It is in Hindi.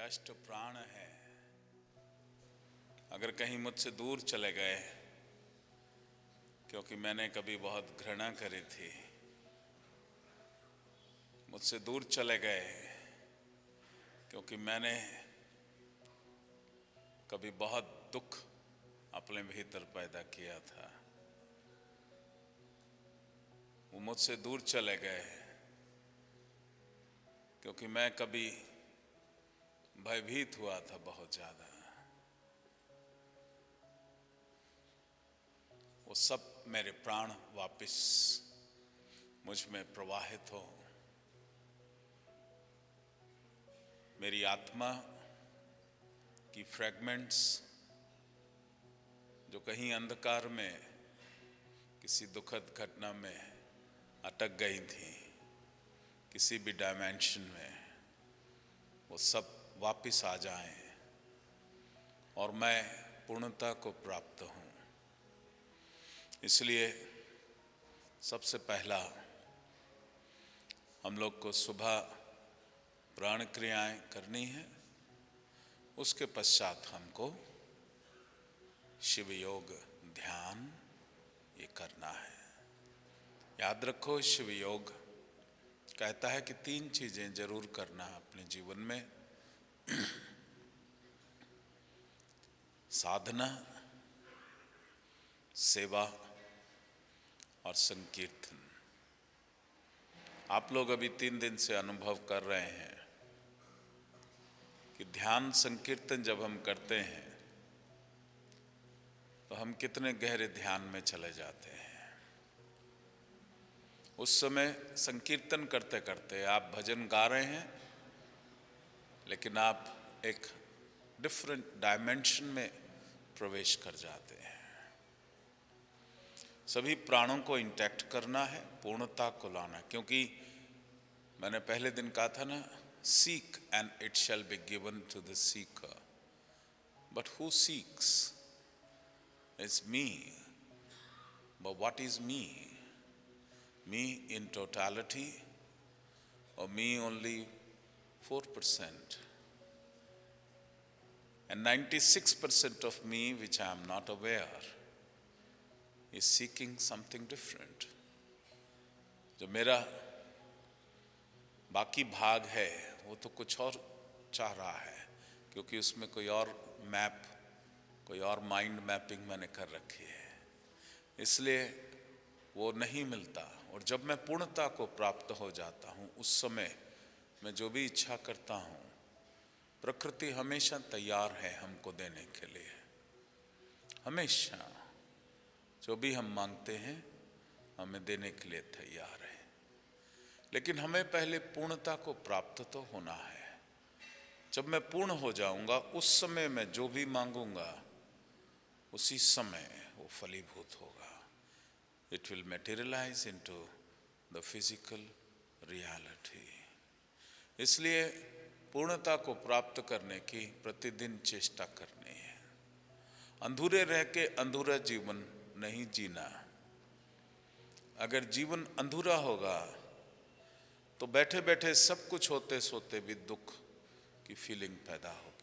अष्ट प्राण है, अगर कहीं मुझसे दूर चले गए क्योंकि मैंने कभी बहुत घृणा करी थी, मुझसे दूर चले गए क्योंकि मैंने कभी बहुत दुख अपने भीतर पैदा किया था, वो मुझसे दूर चले गए क्योंकि मैं कभी भयभीत हुआ था बहुत ज्यादा। वो सब मेरे प्राण वापस मुझ में प्रवाहित हो, मेरी आत्मा की फ्रैगमेंट्स जो कहीं अंधकार में किसी दुखद घटना में अटक गई थी, किसी भी डायमेंशन में, वो सब वापस आ जाएं और मैं पूर्णता को प्राप्त हूं। इसलिए सबसे पहला हम लोग को सुबह प्राण क्रियाएं करनी है, उसके पश्चात हमको शिव योग ध्यान ये करना है। याद रखो, शिव योग कहता है कि 3 चीजें जरूर करना है अपने जीवन में, साधना, सेवा और संकीर्तन। आप लोग अभी 3 दिन से अनुभव कर रहे हैं कि ध्यान संकीर्तन जब हम करते हैं तो हम कितने गहरे ध्यान में चले जाते हैं। उस समय संकीर्तन करते करते आप भजन गा रहे हैं, लेकिन आप एक डिफरेंट डायमेंशन में प्रवेश कर जाते हैं। सभी प्राणों को इंटैक्ट करना है, पूर्णता को लाना है, क्योंकि मैंने पहले दिन कहा था ना, seek and it shall be given to the seeker, but who seeks is me. But what is me? Me in totality or me only 4%? And 96% of me, which I am not aware, is seeking something different. जो मेरा बाकी भाग है वो तो कुछ और चाह रहा है, क्योंकि उसमें कोई और मैप, कोई और माइंड मैपिंग मैंने कर रखी है, इसलिए वो नहीं मिलता। और जब मैं पूर्णता को प्राप्त हो जाता हूँ, उस समय मैं जो भी इच्छा करता हूँ, प्रकृति हमेशा तैयार है हमको देने के लिए। हमेशा जो भी हम मांगते हैं हमें देने के लिए तैयार है, लेकिन हमें पहले पूर्णता को प्राप्त तो होना है। जब मैं पूर्ण हो जाऊंगा, उस समय मैं जो भी मांगूंगा उसी समय वो फलीभूत होगा। It will materialize into the physical reality. इसलिए पूर्णता को प्राप्त करने की प्रतिदिन चेष्टा करनी है। अधूरे रह के अधूरा जीवन नहीं जीना। अगर जीवन अधूरा होगा तो बैठे बैठे सब कुछ होते सोते भी दुख की फीलिंग पैदा होगी।